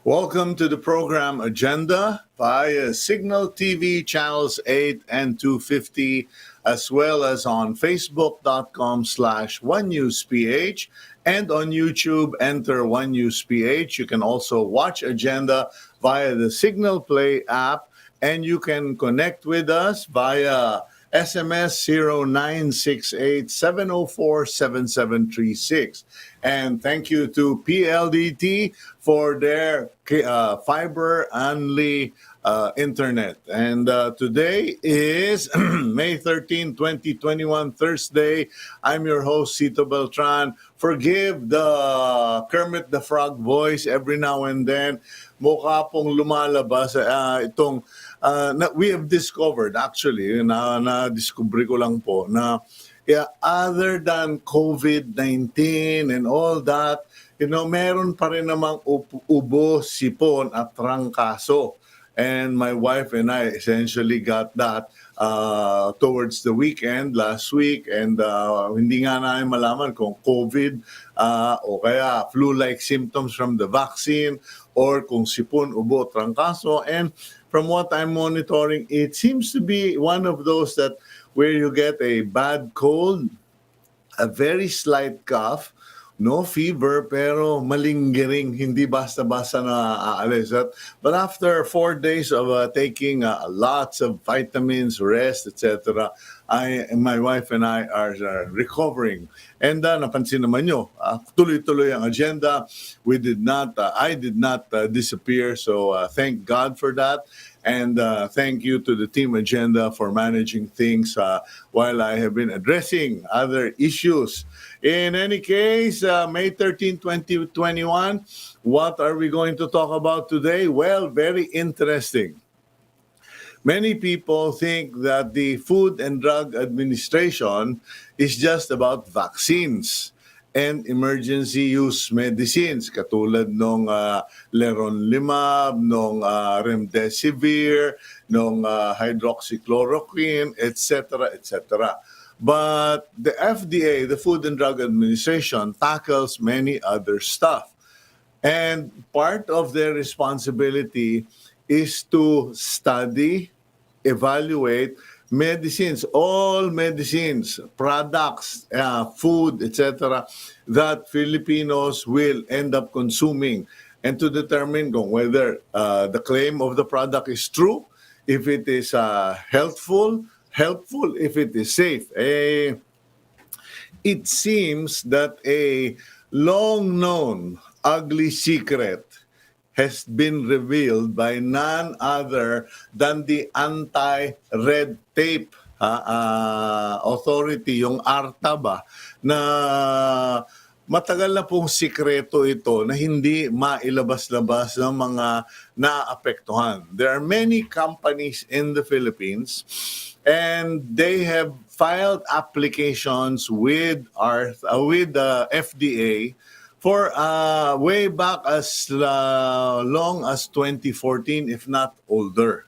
Welcome to the program Agenda via Signal TV channels 8 and 250, as well as on facebook.com/OneNewsPH, and on YouTube, enter OneNewsPH. You can also watch Agenda via the Signal Play app, and you can connect with us via SMS 0968-704-7736. And thank you to PLDT for their fiber-only internet. And today is May 13, 2021, Thursday. I'm your host, Cito Beltran. Forgive the Kermit the Frog voice every now and then. Mukha pong lumalabas itong we have discovered actually, na-discover ko lang po na other than COVID-19 and all that, meron pa rin namang ubo, sipon at trangkaso. And my wife and I essentially got that towards the weekend, last week. And hindi nga namin malaman kung COVID o kaya flu-like symptoms from the vaccine or kung sipon, ubo, trangkaso. And from what I'm monitoring, it seems to be one of those that where you get a bad cold, a very slight cough, no fever, pero malingering, hindi basta-basta na aalis. But after 4 days of taking lots of vitamins, rest, etc., my wife and I are recovering. And napansin naman nyo, tuloy-tuloy ang agenda. I did not disappear, so thank God for that. And thank you to the Team Agenda for managing things while I have been addressing other issues. In any case, May 13, 2021, what are we going to talk about today? Well, very interesting. Many people think that the Food and Drug Administration is just about vaccines and emergency use medicines katulad nung leronlimab, nung remdesivir, nung hydroxychloroquine, etc., etc. But the FDA, the Food and Drug Administration, tackles many other stuff. And part of their responsibility is to study, evaluate medicines, all medicines, products, food, etc., that Filipinos will end up consuming, and to determine whether the claim of the product is true, if it is helpful, if it is safe. It seems that a long-known ugly secret has been revealed by none other than the anti-red tape authority, yung ARTA ba, na matagal na pong sikreto ito na hindi mailabas-labas ng mga naapektuhan. There are many companies in the Philippines and they have filed applications with the FDA for way back as long as 2014, if not older.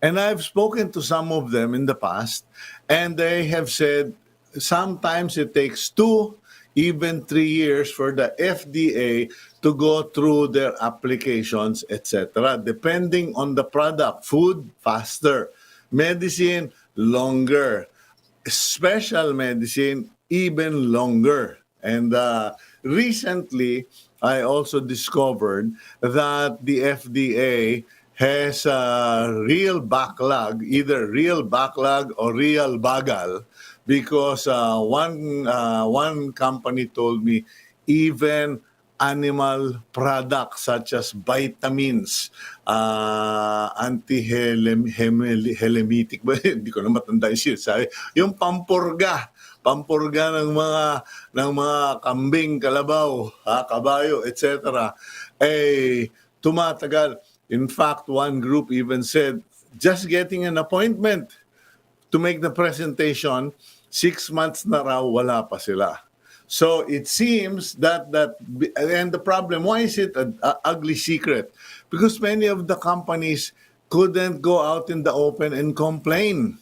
And I've spoken to some of them in the past, and they have said sometimes it takes 2, even 3 years for the FDA to go through their applications, etc., depending on the product. Food, faster. Medicine, longer. Special medicine, even longer. And recently, I also discovered that the FDA has a real backlog, either real backlog or real bagal, because one company told me even animal products such as vitamins, anti-helemitic, hindi ko na matanda yung sabi, yung pampurga ng mga kambing, kalabaw, kabayo, etc. Tumatagal. In fact, one group even said just getting an appointment to make the presentation, 6 months na raw, wala pa sila. So it seems that and the problem, why is it an ugly secret? Because many of the companies couldn't go out in the open and complain.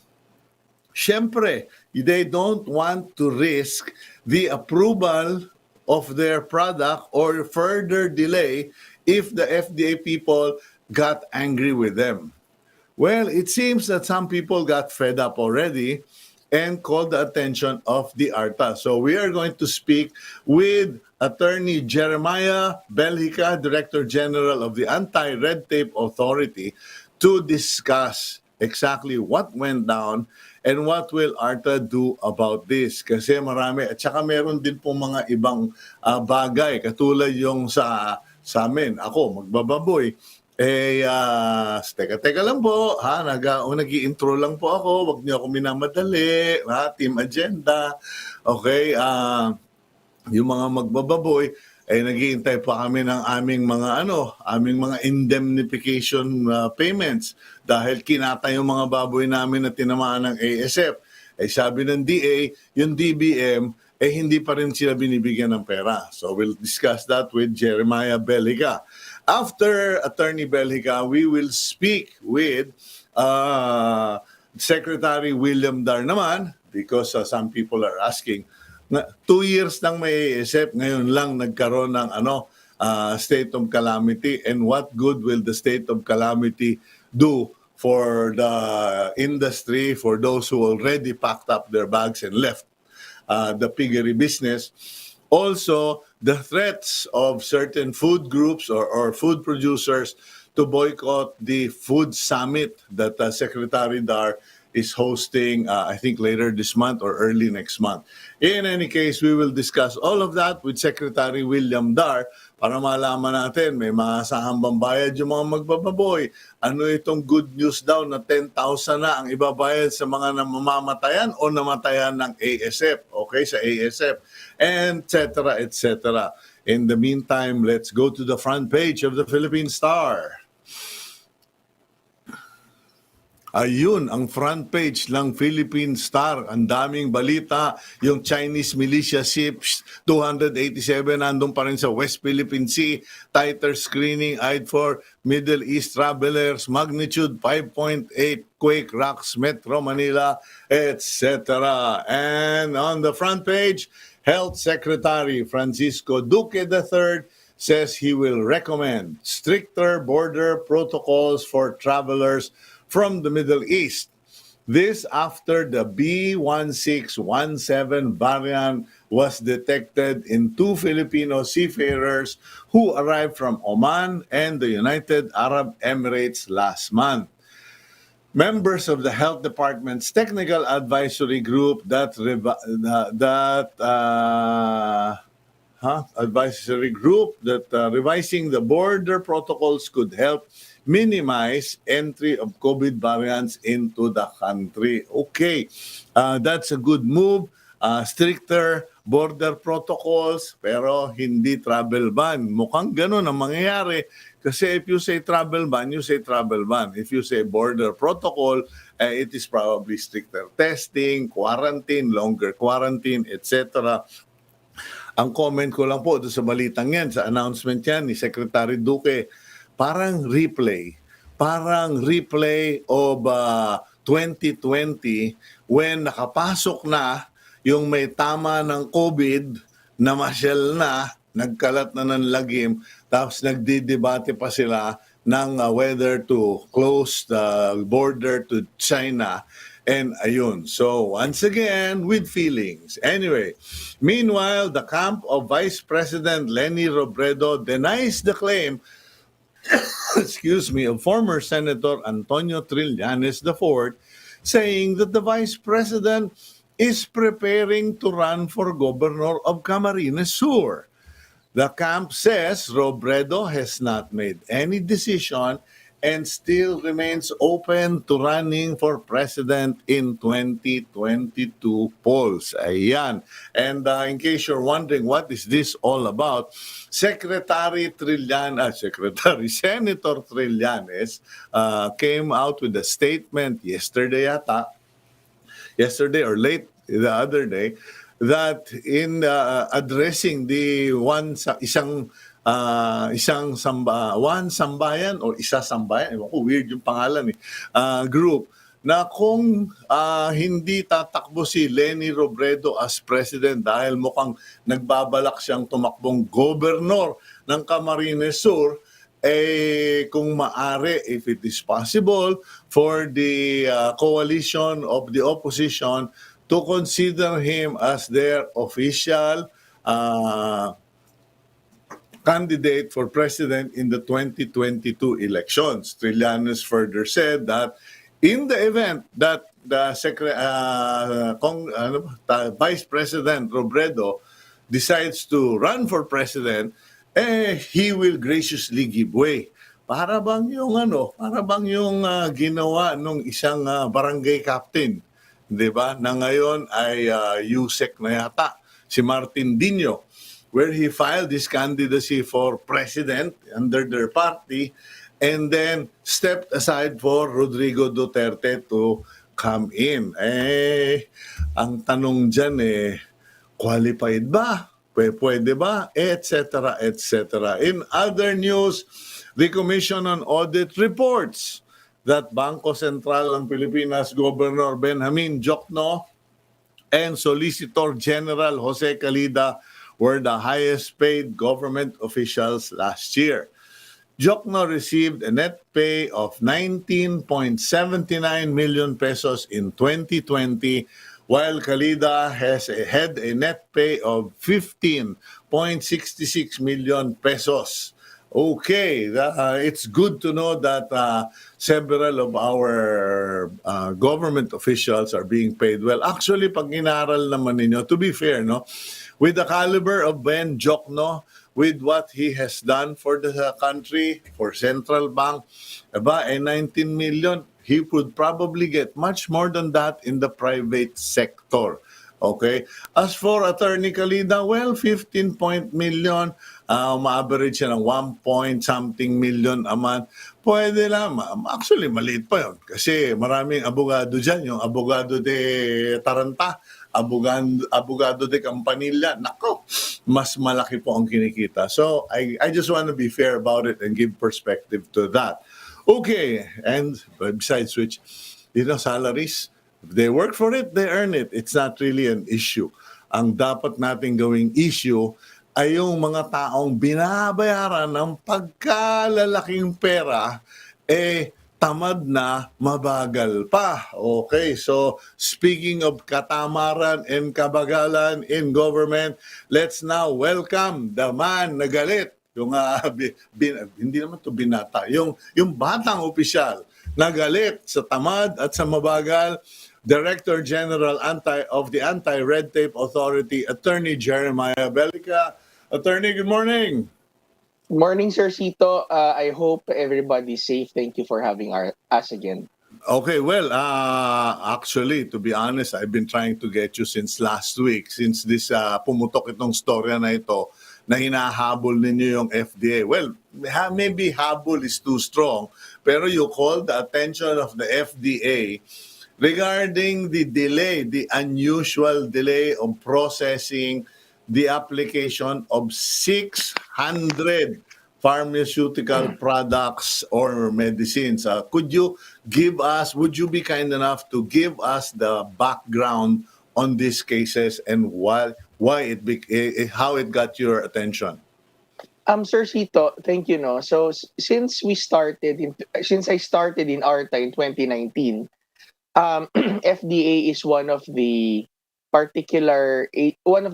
Siyempre, they don't want to risk the approval of their product or further delay if the FDA people got angry with them. Well, it seems that some people got fed up already and called the attention of the ARTA. So we are going to speak with Attorney Jeremiah Belgica, Director General of the Anti-Red Tape Authority, to discuss exactly what went down and what will ARTA do about this. Kasi marami, at saka meron din po mga ibang bagay, katulad yung sa amin, ako, magbababoy. Teka lang po, ha, nag-i-intro lang po ako, wag niyo ako minamadali, ha, team agenda. Okay, yung mga magbababoy, naghihintay pa kami ng aming mga indemnification payments dahil kinata yung mga baboy namin na tinamaan ng ASF. Sabi ng DA, yung DBM, hindi pa rin sila binibigyan ng pera. So we'll discuss that with Jeremiah Belgica. After Attorney Belgica, we will speak with Secretary William Dar naman, because some people are asking, 2 years nang may ASF, ngayon lang nagkaroon ng state of calamity, and what good will the state of calamity do for the industry, for those who already packed up their bags and left the piggery business. Also, the threats of certain food groups or food producers to boycott the food summit that Secretary Dar is hosting, I think later this month or early next month. In any case, we will discuss all of that with Secretary William Dar para malaman natin, may maasahang bambayad yung mga magbababoy. Ano itong good news daw na 10,000 na ang ibabayad sa mga namamatayan o namatayan ng ASF, okay, sa ASF, and etc., etc. In the meantime, let's go to the front page of the Philippine Star. Ayun, ang front page ng Philippine Star. Ang daming balita. Yung Chinese militia ships, 287, nandun pa rin sa West Philippine Sea. Tighter screening eyed for Middle East travelers. Magnitude 5.8 quake rocks Metro Manila, etc. And on the front page, Health Secretary Francisco Duque III says he will recommend stricter border protocols for travelers from the Middle East. This after the B1617 variant was detected in 2 Filipino seafarers who arrived from Oman and the United Arab Emirates last month. Members of the Health Department's Technical Advisory Group revising the border protocols could help minimize entry of COVID variants into the country. Okay, that's a good move. Stricter border protocols, pero hindi travel ban. Mukhang ganun ang mangyayari. Kasi if you say travel ban, you say travel ban. If you say border protocol, it is probably stricter testing, quarantine, longer quarantine, etc. Ang comment ko lang po sa balitang yan, sa announcement yan ni Secretary Duque, parang replay of 2020 when nakapasok na yung may tama ng COVID na masyal na, nagkalat na ng lagim, tapos nagdidebate pa sila ng whether to close the border to China. And ayun, so once again, with feelings. Anyway, meanwhile, the camp of Vice President Leni Robredo denies the claim of former Senator Antonio Trillanes IV, saying that the Vice President is preparing to run for Governor of Camarines Sur. The camp says Robredo has not made any decision and still remains open to running for president in 2022 polls. Ayan. And in case you're wondering what is this all about, Senator Trillanes came out with a statement yesterday or late the other day, that in addressing the one sambayan o isa sambayan, weird yung pangalan group, na kung hindi tatakbo si Leni Robredo as president dahil mukhang nagbabalak siyang tumakbong gobernador ng Camarines Sur, kung maaari, if it is possible, for the coalition of the opposition to consider him as their official candidate for president in the 2022 elections. Trillanes further said that in the event that the Vice President Robredo decides to run for president, he will graciously give way. Para bang yung ginawa nung isang barangay captain, 'di ba? Na ngayon ay USEC na yata, si Martin Dino, where he filed his candidacy for president under their party and then stepped aside for Rodrigo Duterte to come in. Ang tanong dyan qualified ba? Pwede ba? Etc. etc. In other news, the Commission on Audit reports that Bangko Sentral ng Pilipinas Governor Benjamin Jokno and Solicitor General Jose Calida were the highest paid government officials last year. Jokno received a net pay of 19.79 million pesos in 2020, while Calida had a net pay of 15.66 million pesos. Okay, it's good to know that several of our government officials are being paid well. Actually, pag inaral naman ninyo, to be fair, no, with the caliber of Ben Jokno, with what he has done for the country, for Central Bank, 19 million, he would probably get much more than that in the private sector. Okay? As for Attorney Calida, well, 15 million, ma-average siya ng 1 point something million a month. Pwede lang. Actually, maliit pa yun. Kasi maraming abogado dyan. Yung abogado de Taranta, abogado de Campanilla. Nako, mas malaki po ang kinikita. So, I just want to be fair about it and give perspective to that. Okay, and besides which, salaries, if they work for it, they earn it. It's not really an issue. Ang dapat nating gawing issue ay yung mga taong binabayaran ng pagkalalaking pera, tamad na, mabagal pa. Okay, so speaking of katamaran and kabagalan in government, let's now welcome the man na galit. Yung hindi naman to binata, yung batang opisyal na galit sa tamad at sa mabagal, Director General of the Anti-Red Tape Authority, Attorney Jeremiah Belgica. Attorney, good morning. Good morning, Sir Cito. I hope everybody's safe. Thank you for having us again. Okay, well, actually, to be honest, I've been trying to get you since last week, since this pumutok itong storya na ito, na hinahabol ninyo yung FDA. Well, maybe habol is too strong, pero you called the attention of the FDA regarding the delay, the unusual delay of processing the application of 600 pharmaceutical products or medicines. Would you be kind enough to give us the background on these cases and how it got your attention? Sir Cito, thank you. No, so since I started in ARTA in 2019, FDA is one of the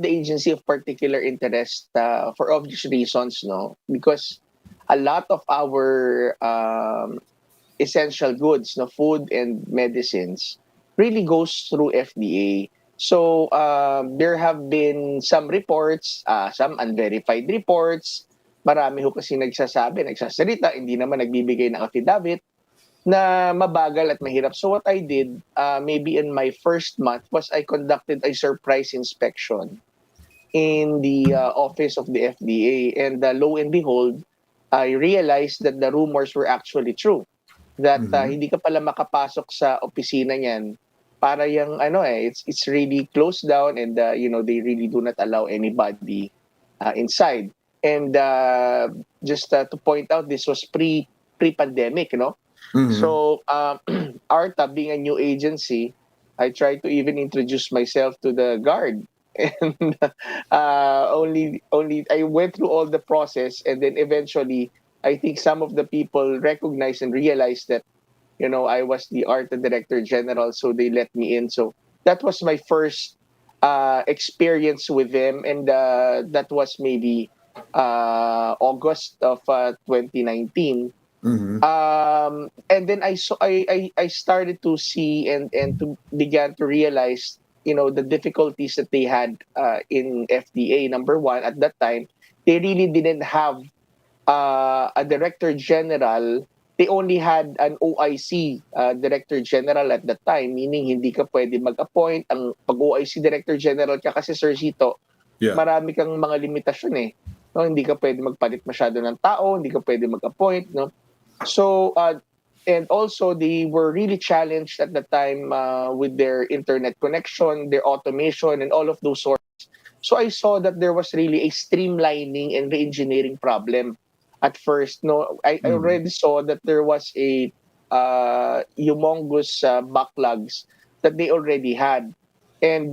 agency of particular interest for obvious reasons, no, because a lot of our essential goods, no, food and medicines, really goes through FDA. So there have been some reports, some unverified reports. Marami ho kasi nagsasalita, hindi naman nagbibigay ng affidavit na mabagal at mahirap. So what I did, maybe in my first month, was I conducted a surprise inspection in the office of the FDA. And lo and behold, I realized that the rumors were actually true. That hindi ka pala makapasok sa opisina niyan para yung it's really closed down and they really do not allow anybody inside. And just to point out, this was pre-pandemic, So ARTA, being a new agency, I tried to even introduce myself to the guard, and only I went through all the process, and then eventually I think some of the people recognized and realized that, I was the ARTA Director General, so they let me in. So that was my first experience with them, and that was maybe August of 2019. Mm-hmm. And then I started to see and to began to realize, the difficulties that they had in FDA. Number one, at that time, they really didn't have a director general. They only had an OIC, director general at that time, meaning hindi ka pwede mag-appoint. Ang pag OIC director general ka kasi, Sir Cito, Yeah. marami kang mga limitasyon eh. No, hindi ka pwede magpalit masyado ng tao, hindi ka pwede mag-appoint, no. So and also they were really challenged at the time with their internet connection, their automation, and all of those sorts. So I saw that there was really a streamlining and re-engineering problem at first. No, I Mm-hmm. already saw that there was a humongous backlogs that they already had. And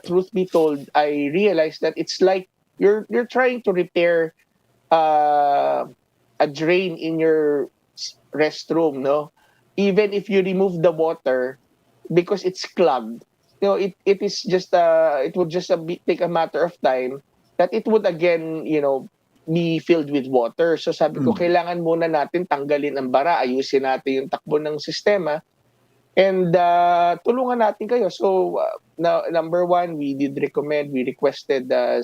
truth be told, I realized that it's like you're trying to repair uh, a drain in your restroom, no? Even if you remove the water because it's clogged, it is just it would just take a matter of time that it would again, be filled with water. So sabi ko, Mm-hmm. kailangan muna natin tanggalin ang bara, ayusin natin yung takbo ng sistema, and tulungan natin kayo. So number one, we requested the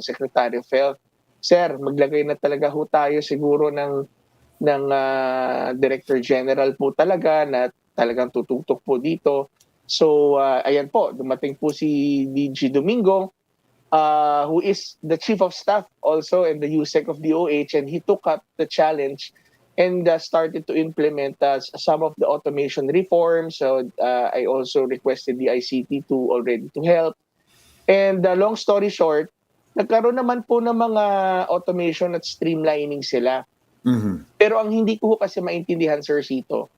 Secretary of Health, Sir, maglagay na talaga ho tayo siguro ng Director General po talaga na talagang tututok po dito. So ayan po, dumating po si DG Domingo, who is the Chief of Staff also and the USEC of DOH, and he took up the challenge and started to implement some of the automation reforms. So I also requested the ICT to already to help. And long story short, nagkaroon naman po ng mga automation at streamlining sila. Mm-hmm. Pero ang hindi ko kasi maintindihan, Sir Cito,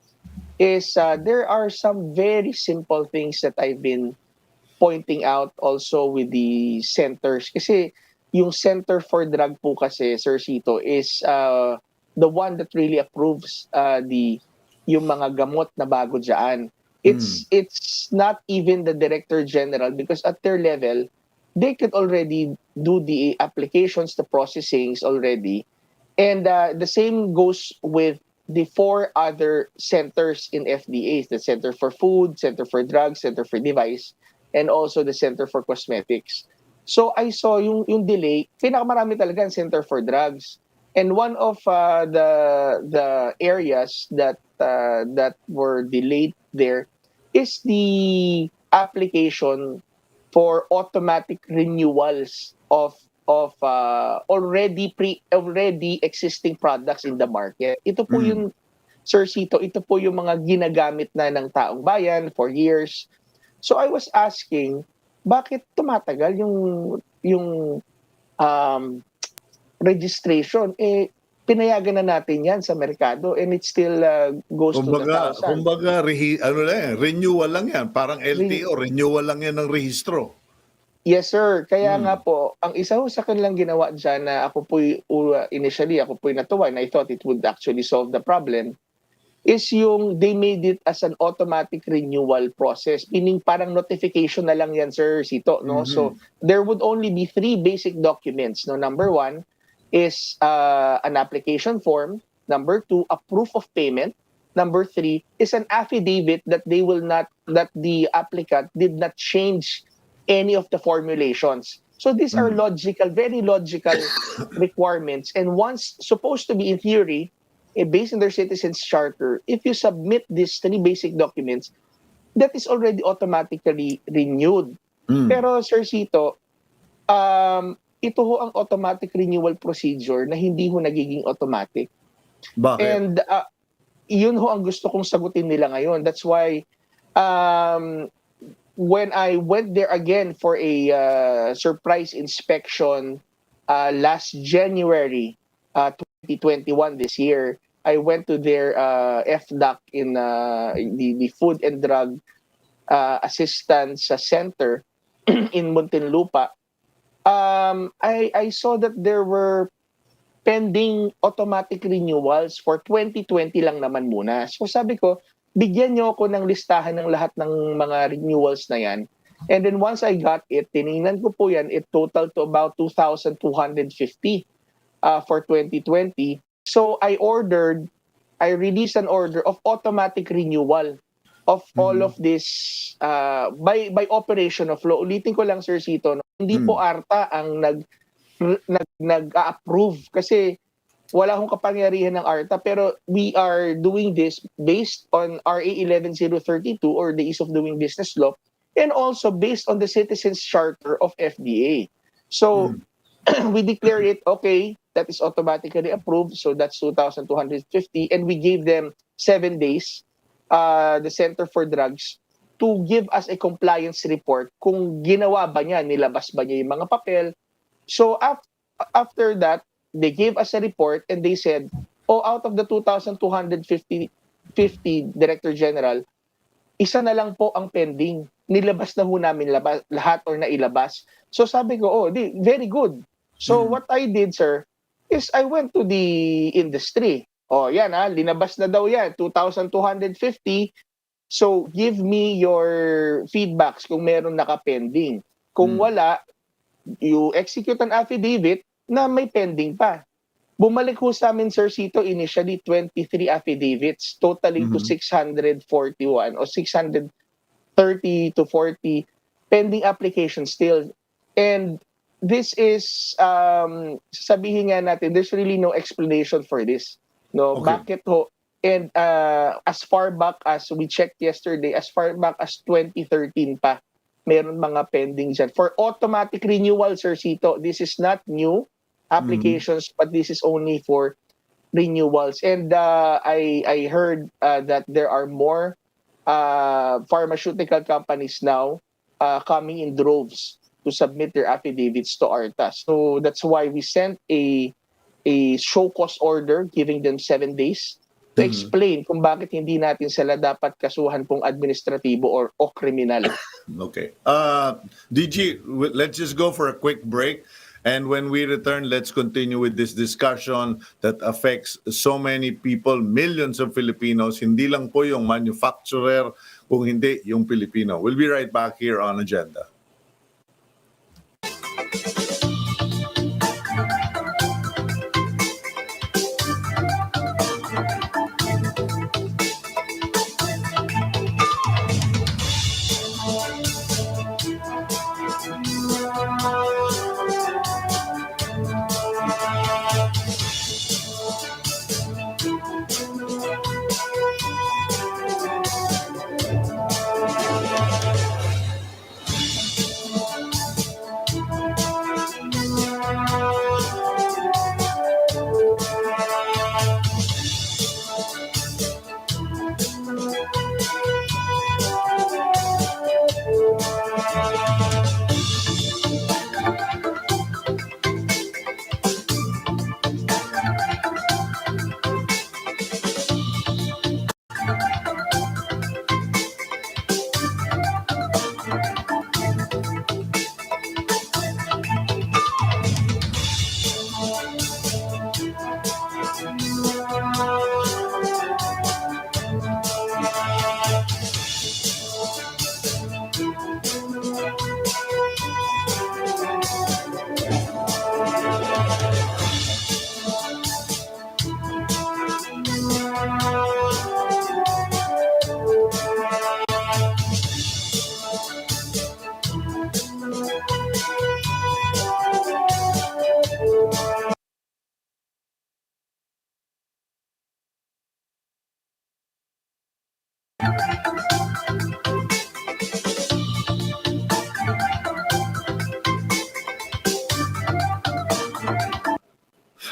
is there are some very simple things that I've been pointing out also with the centers. Kasi yung Center for Drug po kasi, Sir Cito, is the one that really approves yung mga gamot na bago dyan. Mm-hmm. It's not even the Director General, because at their level, they could already do the applications, the processings already. And the same goes with the four other centers in FDA: the Center for Food, Center for Drugs, Center for Device, and also the Center for Cosmetics. So I saw yung delay, pinakamarami talaga ang Center for Drugs. And one of the areas that were delayed there is the application for automatic renewals of already existing products in the market. Ito po Mm-hmm. yung, Sir Cito, ito po yung mga ginagamit na ng taong bayan for years. So I was asking, bakit tumatagal yung um, registration? Pinayagan na natin yan sa merkado, and it still goes to the Kumbaga, thousand. ano lang yan, renewal lang yan. Parang LTO, renewal lang yan ng rehistro. Yes, sir. Kaya nga Mm. po, ang isa ho sa kanilang ginawa dyan na initially, ako po'y natuwa, and I thought it would actually solve the problem, is yung they made it as an automatic renewal process. Meaning parang notification na lang yan, Sir Cito, no? So, Mm-hmm. there would only be three basic documents, no? Number one is an application form. Number two, a proof of payment. Number three is an affidavit that that the applicant did not change any of the formulations. So these are Mm. logical, very logical requirements. And once supposed to be in theory, based on their citizens charter, if you submit these three basic documents, that is already automatically renewed. Mm. Pero Sir Cito, ito ho ang automatic renewal procedure na hindi ho nagiging automatic. Bakit? And yun ho ang gusto kong sagutin nila ngayon. That's why when I went there again for a surprise inspection last January 2021, this year, I went to their FDAC in the Food and Drug Assistance Center in Muntinlupa. I saw that there were pending automatic renewals for 2020 lang naman muna. So sabi ko, bigyan niyo ako ng listahan ng lahat ng mga renewals na yan. And then once I got it, tiningnan ko po yan, it totaled to about 2,250 for 2020. So I released an order of automatic renewal of all of this by operation of law. Ulitin ko lang, Sir Cito, no? Hindi po ARTA ang nag-approve kasi wala akong kapangyarihan ng ARTA, pero we are doing this based on RA 11032 or the Ease of Doing Business Law, and also based on the Citizens Charter of FDA. So we declare it, okay, that is automatically approved, so that's 2,250, and we gave them 7 days, the Center for Drugs, to give us a compliance report kung ginawa ba niya, nilabas ba niya yung mga papel. So after that, they gave us a report and they said, oh, out of the 2,250 Director General, isa na lang po ang pending. Nilabas na ho namin lahat or nailabas. So sabi ko, oh, very good. So what I did, sir, is I went to the industry. Oh, yan linabas na daw yan, 2,250. So give me your feedbacks kung meron nakapending. Kung wala, you execute an affidavit na may pending pa. Bumalik ho sa amin, Sir Cito, initially 23 affidavits, totaling to 641 o 630 to 40 pending applications still. And this is, sabihin nga natin, there's really no explanation for this. No, Okay. bakit ho? And as far back as we checked yesterday, as far back as 2013 pa, meron mga pending dyan. For automatic renewal, Sir Cito, this is not new applications, but this is only for renewals. And I heard that there are more pharmaceutical companies now coming in droves to submit their affidavits to ARTA. So that's why we sent a show cause order giving them 7 days to explain kung bakit hindi natin sila dapat kasuhan pong administratibo o kriminal. Okay. DG, let's just go for a quick break. And when we return, let's continue with this discussion that affects so many people, millions of Filipinos. Hindi lang po yung manufacturer, kung hindi yung Pilipino. We'll be right back here on Agenda.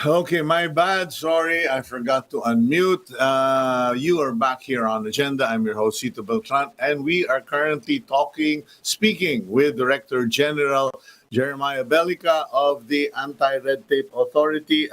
Okay, my bad. Sorry, I forgot to unmute. You are back here on Agenda. I'm your host, Cito Beltran, and we are currently speaking with Director General Jeremiah Belgica of the Anti-Red Tape Authority.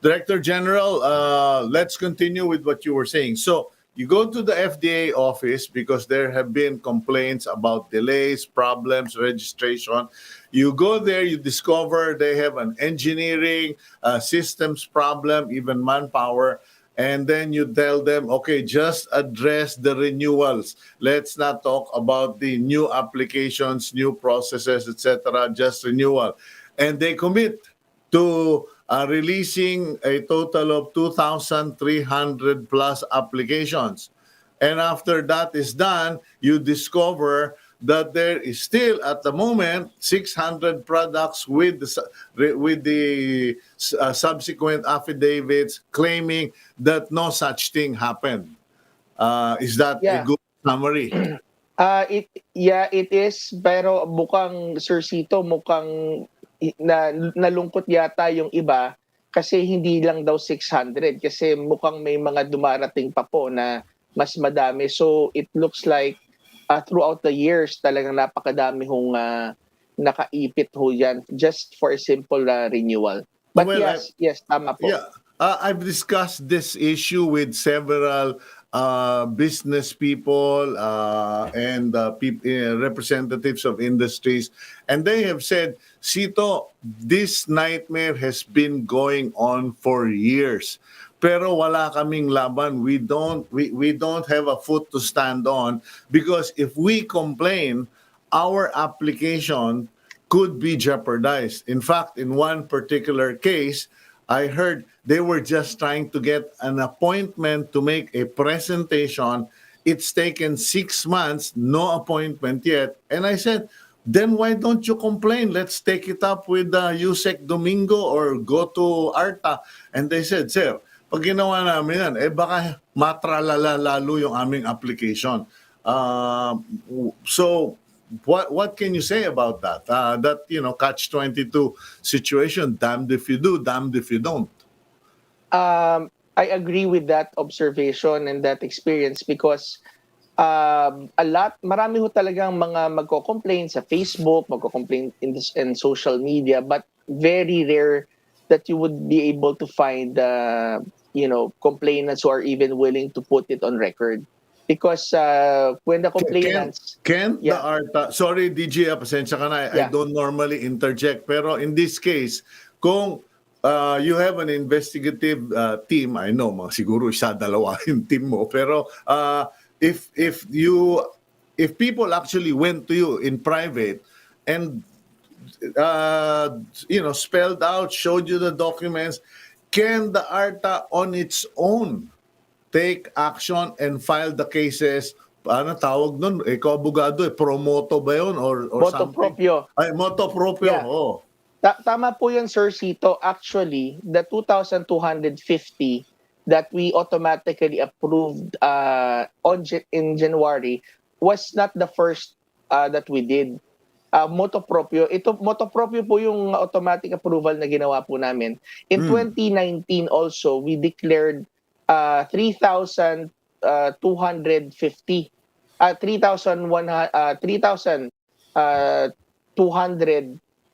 Director General, let's continue with what you were saying. So, you go to the FDA office because there have been complaints about delays, problems, registration. You go there, you discover they have an engineering, systems problem, even manpower. And then you tell them, okay, just address the renewals. Let's not talk about the new applications, new processes, etc. Just renewal. And they commit to releasing a total of 2,300 plus applications. And after that is done, you discover that there is still, at the moment, 600 products with the subsequent affidavits claiming that no such thing happened. Is that a Yeah. good summary? It is, pero mukhang Sir Cito, mukhang nalungkot yata yung iba kasi hindi lang daw 600 kasi mukhang may mga dumarating pa po na mas madami. So it looks like throughout the years talagang napakadami hong nakaipit ho yan just for a simple renewal. But Well, yes, tama po. yeah, I've discussed this issue with several business people and representatives of industries, and they have said, Sito, this nightmare has been going on for years. Pero wala kaming laban. We don't have a foot to stand on because if we complain, our application could be jeopardized. In fact, in one particular case, I heard they were just trying to get an appointment to make a presentation. It's taken 6 months, no appointment yet. And I said, then why don't you complain? Let's take it up with Yusek Domingo or go to ARTA. And they said, sir, pag ginawa namin yan, baka matralala lalo yung aming application. So what can you say about that? That catch-22 situation, damned if you do, damned if you don't. I agree with that observation and that experience because marami ho talagang mga magko-complain sa Facebook, magko-complain in social media, but very rare that you would be able to find complainants who are even willing to put it on record. Because when the complainants... Can the Yeah. ARTA, sorry DJ, pasensya ka na, I Yeah. don't normally interject, pero in this case, kung you have an investigative team, I know, siguro isa, dalawa yung team mo, pero if people actually went to you in private and spelled out, showed you the documents, can the ARTA on its own take action and file the cases? Ano tawag nun? Ikaw abogado, promoto ba yun? Or Moto something? proprio. Ay, moto proprio. Yeah. Oh. Tama po yun, Sir Cito. Actually, the 2,250 that we automatically approved in January was not the first that we did. Moto proprio. Moto proprio po yung automatic approval na ginawa po namin. In 2019 also, we declared 3,250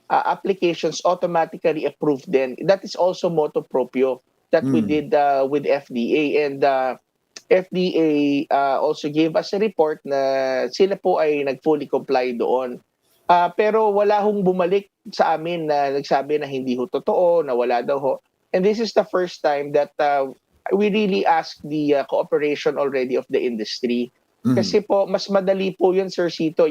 applications automatically approved then. That is also moto proprio that we did with FDA. And FDA also gave us a report na sila po ay nag-fully comply doon. Pero wala hong bumalik sa amin na nagsabi na hindi ho totoo, na wala daw ho. And this is the first time that we really ask the cooperation already of the industry. Kasi po, mas madali po yun, Sir Cito.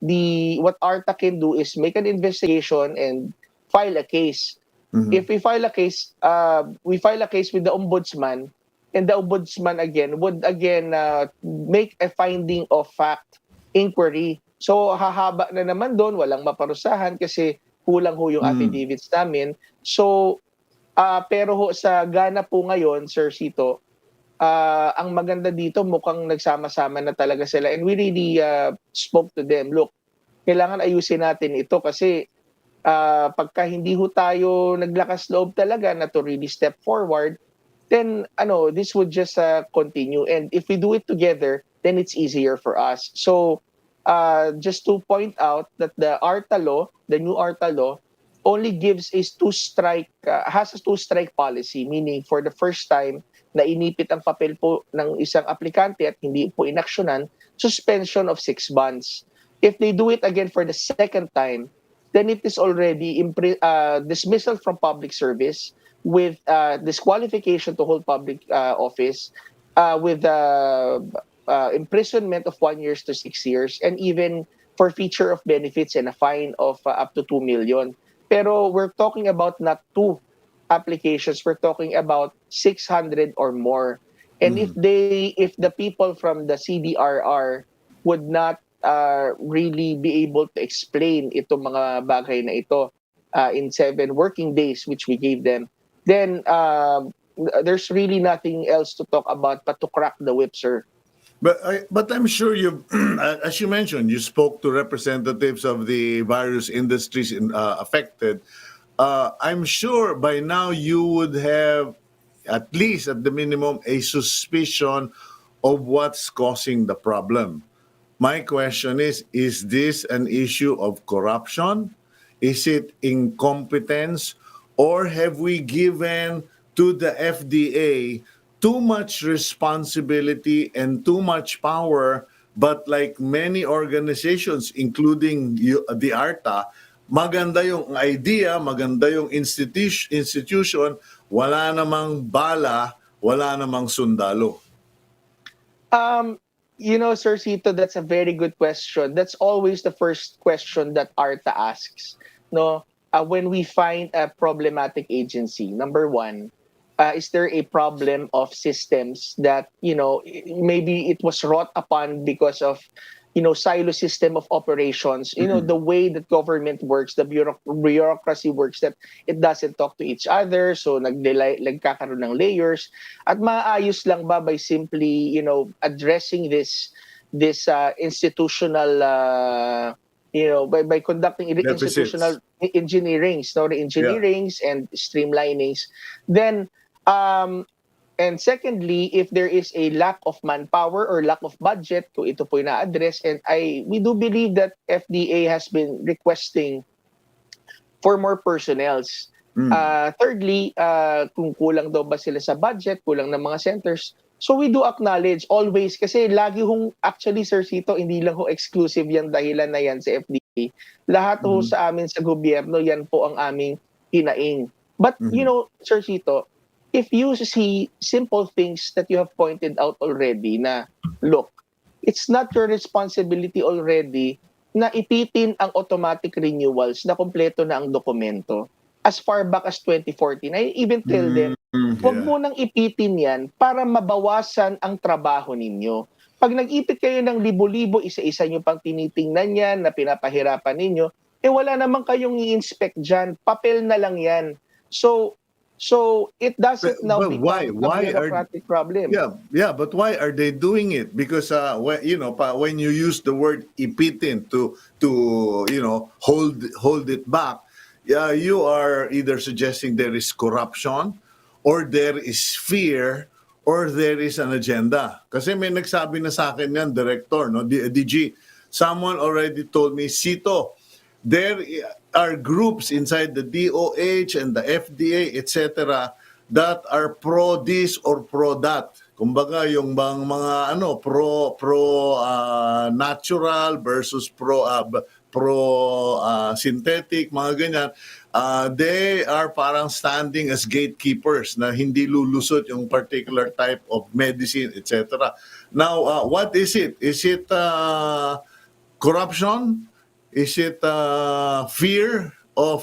What ARTA can do is make an investigation and file a case. If we file a case with the ombudsman, and the ombudsman would make a finding of fact inquiry. So hahaba na naman doon, walang maparusahan kasi kulang ho yung affidavits namin. So pero ho sa Ghana po ngayon, Sir Cito, ang maganda dito mukhang nagsama-sama na talaga sila, and we really spoke to them. Look, kailangan ayusin natin ito kasi pagka hindi ho tayo naglakas loob talaga na to really step forward, then this would just continue. And if we do it together, then it's easier for us. So just to point out that the ARTA law, the new ARTA law, only has a two-strike policy, meaning for the first time, na inipit ang papel po ng isang aplikante at hindi po inaksyonan, suspension of 6 months. If they do it again for the second time, then it is already dismissal from public service with disqualification to hold public office, with imprisonment of 1 year to 6 years, and even forfeiture of benefits and a fine of up to 2 million. Pero we're talking about not two applications, we're talking about 600 or more. And Mhm. if the people from the CDRR would not really be able to explain itong mga bagay na ito in 7 working days which we gave them, then there's really nothing else to talk about but to crack the whip, sir. But I'm sure you, as you mentioned, you spoke to representatives of the various industries affected. I'm sure by now you would have, at least at the minimum, a suspicion of what's causing the problem. My question is this an issue of corruption? Is it incompetence? Or have we given to the FDA too much responsibility and too much power? But like many organizations, including the ARTA, maganda yung idea, maganda yung institution, wala namang bala, wala namang sundalo. Um, Sir Cito, that's a very good question. That's always the first question that ARTA asks. No, when we find a problematic agency, number one, is there a problem of systems that maybe it was wrought upon because of silo system of operations, the way that government works, the bureaucracy works, that it doesn't talk to each other, so nagkakaroon ng layers. At maayos lang ba by simply addressing this institutional by conducting institutional Deficits. engineerings, no, Yeah. engineerings and streamlinings, then and secondly, if there is a lack of manpower or lack of budget, kung ito po na-address, and we do believe that FDA has been requesting for more personnels. Thirdly, kung kulang daw ba sila sa budget, kulang ng mga centers. So we do acknowledge always, kasi lagi actually, Sir Cito, hindi lang exclusive yung dahilan na yan sa FDA. Lahat sa amin sa gobyerno, yan po ang aming hinaing. But, Sir Cito, if you see simple things that you have pointed out already na, look, it's not your responsibility already na ipitin ang automatic renewals na kompleto na ang dokumento as far back as 2014. I even tell them, huwag mo nang ipitin yan para mabawasan ang trabaho ninyo. Pag nag-ipit kayo ng libo-libo, isa-isa nyo pang tinitingnan yan na pinapahirapan ninyo, wala naman kayong i-inspect dyan. Papel na lang yan. So it doesn't now But become a bureaucratic problem. Yeah, but why are they doing it? Because when you use the word ipitin to hold it back, yeah, you are either suggesting there is corruption, or there is fear, or there is an agenda. Kasi may nagsabi na sa akin yan, director, no, DG. Someone already told me, Cito, there are groups inside the DOH and the FDA, etc., that are pro this or pro that. Kumbaga, yung bang mga pro natural versus pro synthetic, mga ganyan. They are parang standing as gatekeepers na hindi lulusot yung particular type of medicine, etc. Now, what is it? Is it corruption? Is it fear of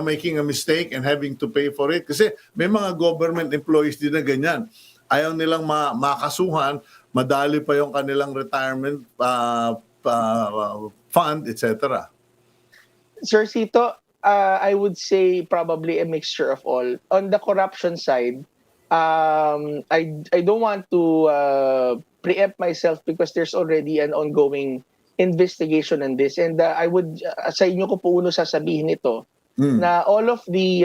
making a mistake and having to pay for it? Kasi may mga government employees din na ganyan. Ayaw nilang makasuhan, madali pa yung kanilang retirement fund, etc. Sir Cito, I would say probably a mixture of all. On the corruption side, I don't want to preempt myself because there's already an ongoing investigation on this, and I would sa inyo ko po uno sasabihin ito na all of the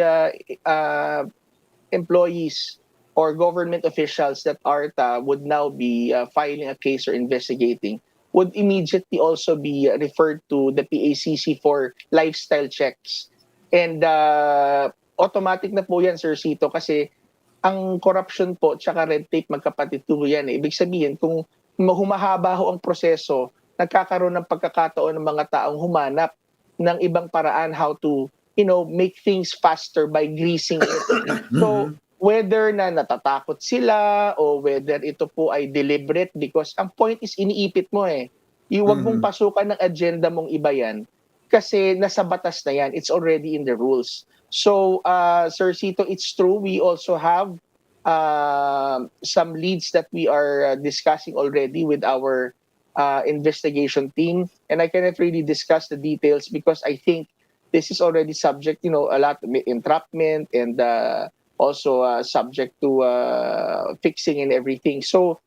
employees or government officials that ARTA would now be filing a case or investigating would immediately also be referred to the PACC for lifestyle checks. And automatic na po yan, Sir Cito, kasi ang corruption po tsaka red tape magkapatid po yan, eh. Ibig sabihin kung humahaba ho ang proseso, nagkakaroon ng pagkakataon ng mga taong humanap ng ibang paraan how to, make things faster by greasing it. So, Mhm. whether na natatakot sila o whether ito po ay deliberate because ang point is iniipit mo, eh. Huwag mong Mhm. pasukan ng agenda mong iba yan kasi nasa batas na yan. It's already in the rules. So, Sir Cito, it's true. We also have some leads that we are discussing already with our investigation team. And I cannot really discuss the details because I think this is already subject, a lot of entrapment and also subject to fixing and everything. So,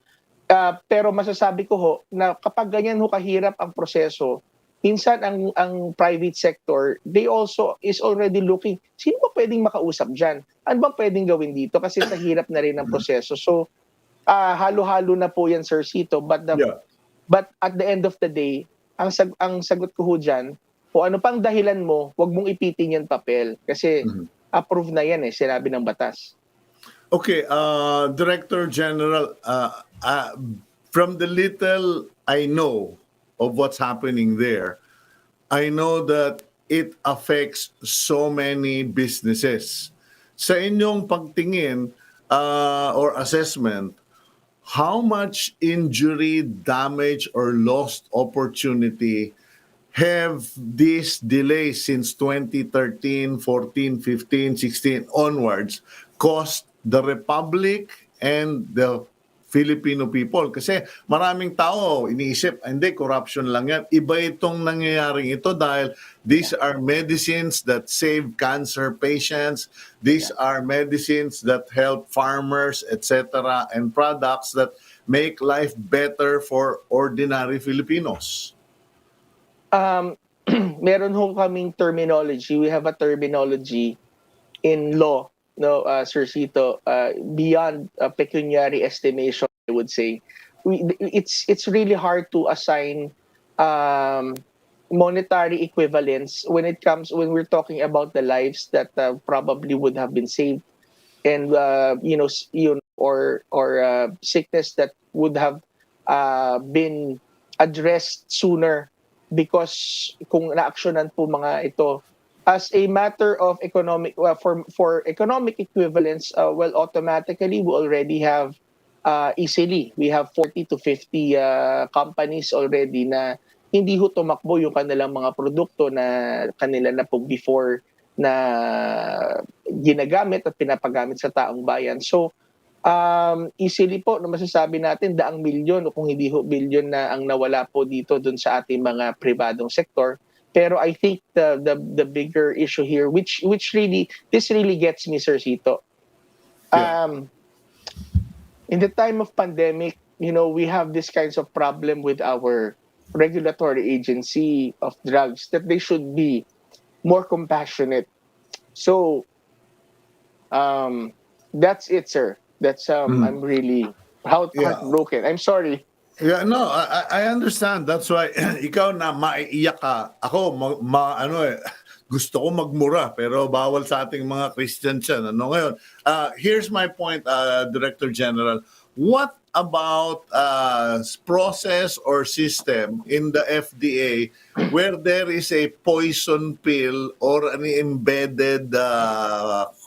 pero masasabi ko ho na kapag ganyan ho kahirap ang proseso, minsan ang private sector, they also is already looking, sino ba pwedeng makausap diyan? Ano bang pwedeng gawin dito? Kasi sa hirap na rin ng proseso. So, halo-halo na po yan, Sir Cito. Yeah. But at the end of the day, ang sagot ko ho diyan, kung ano pang dahilan mo, 'wag mong ipitin yan papel kasi Mhm. approved na yan eh, sinabi ng batas. Okay, Director General, from the little I know of what's happening there, I know that it affects so many businesses. Sa inyong pagtingin or assessment, how much injury, damage, or lost opportunity have these delays since 2013, 14, 15, 16 onwards cost the Republic and the Filipino people? Kasi maraming tao iniisip, hindi, corruption lang yan. Iba itong nangyayaring ito dahil these are medicines that save cancer patients. These are medicines that help farmers, etc. and products that make life better for ordinary Filipinos. Um, meron ho kaming terminology. We have a terminology in law, no, Sir Cito, beyond pecuniary estimation, I would say. It's really hard to assign um, monetary equivalence when we're talking about the lives that probably would have been saved and or sickness that would have been addressed sooner because kung naaksyonan po mga ito as a matter of economic for economic equivalence, well, automatically we already have easily we have 40 to 50 companies already na hindi ho tumakbo yung kanilang mga produkto na kanila na po before na ginagamit at pinapagamit sa taong bayan. So, easily po na masasabi natin daang milyon o kung hindi ho bilyon na ang nawala po dito dun sa ating mga pribadong sektor. Pero I think the bigger issue here, which really this really gets me, Sir Cito. Yeah. In the time of pandemic, we have this kinds of problem with our regulatory agency of drugs that they should be more compassionate. So, that's it, sir. That's I'm really Yeah. heartbroken. I'm sorry. Yeah, no, I understand. That's why ikaw na maiiyak ka. Ako, gusto ko magmura pero bawal sa ating mga Christians yan. Ano ngayon? Here's my point, Director General. What about process or system in the FDA where there is a poison pill or an embedded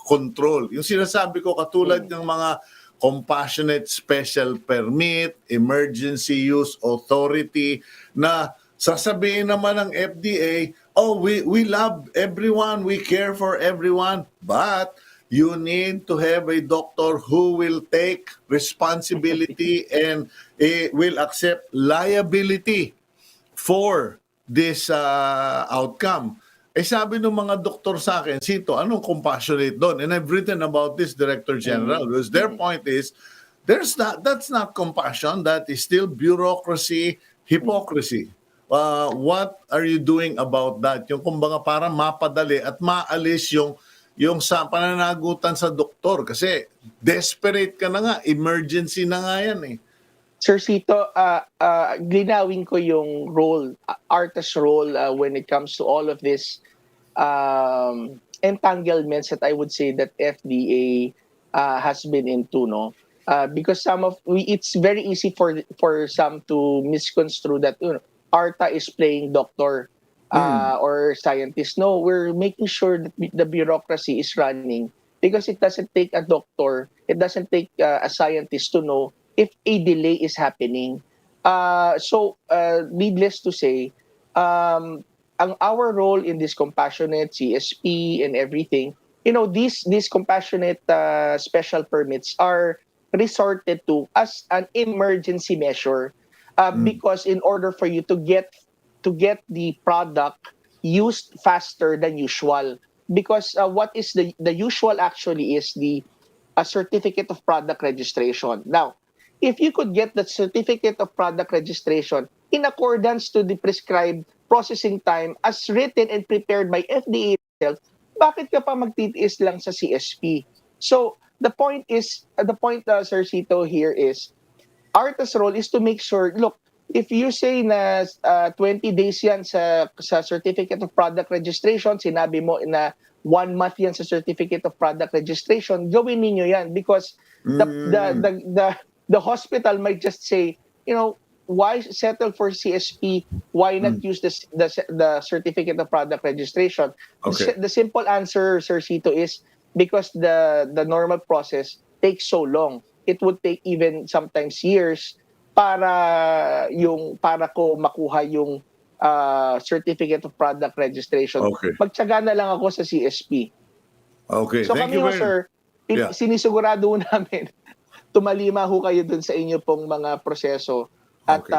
control? Yung sinasabi ko katulad ng mga compassionate special permit, emergency use authority na sasabihin naman ng FDA, oh, we love everyone, we care for everyone, but you need to have a doctor who will take responsibility and will accept liability for this outcome. Sabi ng mga doktor sa akin, Cito, anong compassionate doon? And I've written about this, Director General, because their point is, that's not compassion, that is still bureaucracy, hypocrisy. What are you doing about that? Yung kumbaga para mapadali at maalis yung sa pananagutan sa doktor kasi desperate ka na nga, emergency na nga yan eh. Sir Cito, linawin ko yung role, ARTA's role when it comes to all of this entanglements that I would say that FDA has been into, no? Because it's very easy for some to misconstrue that, ARTA is playing doctor or scientist. No, we're making sure that the bureaucracy is running, because it doesn't take a doctor, it doesn't take a scientist to know if a delay is happening. Needless to say, our role in this compassionate CSP and everything, these compassionate special permits are resorted to as an emergency measure, because in order for you to get the product used faster than usual, because what is the usual actually is the a certificate of product registration. Now, if you could get that certificate of product registration in accordance to the prescribed processing time as written and prepared by FDA itself, bakit ka pa magtitiis lang sa CSP? So, Sir Cito, here is, ARTA's role is to make sure, look, if you say na 20 days yan sa certificate of product registration, sinabi mo na 1 month yan sa certificate of product registration, gawin niyo yan, because the hospital might just say, why settle for CSP? Why not use the certificate of product registration? Okay. The simple answer, Sir Cito, is because the normal process takes so long. It would take even sometimes years para ko makuha yung certificate of product registration. Okay. Magtiyaga na lang ako sa CSP. Okay. So Thank kami you ho, very sir, Yeah. sinisigurado namin, tumalima ho kayo dun sa inyo pong mga proseso. At Okay.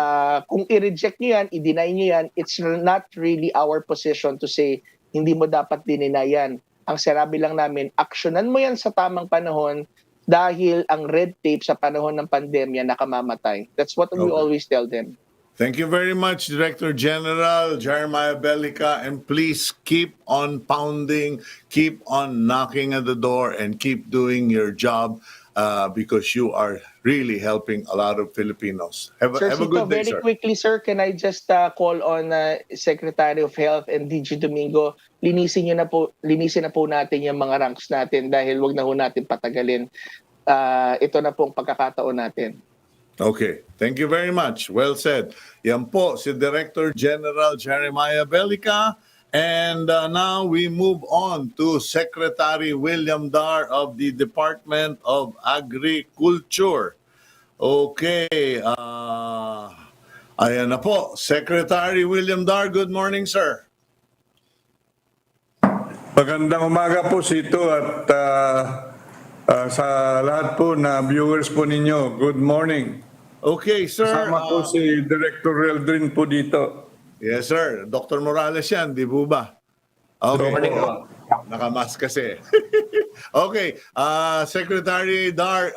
kung i-reject nyo yan, i-deny nyo yan, it's not really our position to say, hindi mo dapat dinina yan. Ang sinabi lang namin, aksyonan mo yan sa tamang panahon, dahil ang red tape sa panahon ng pandemya nakamamatay. That's what we Okay. always tell them. Thank you very much, Director General Jeremiah Belgica, and please keep on pounding, keep on knocking at the door, and keep doing your job, because you are really helping a lot of Filipinos. Have Sir a Cito, good day, very sir. quickly, sir, can I just call on Secretary of Health and DG Domingo, linisin na po natin yung mga ranks natin, dahil wag na ho natin patagalin. Ito na pong pagkakataon natin. Okay. Thank you very much. Well said. Yan po si Director General Jeremiah Belgica. And now we move on to Secretary William Dar of the Department of Agriculture. Okay. Ayan na po. Secretary William Dar, good morning, sir. Magandang umaga po, Cito, at sa lahat po na viewers po ninyo, good morning. Okay, sir. Kasama po si Director Reldrin po dito. Yes, sir. Dr. Morales yan, di po ba? Okay. Good morning po. Nakamask kasi. Okay. Secretary Dar,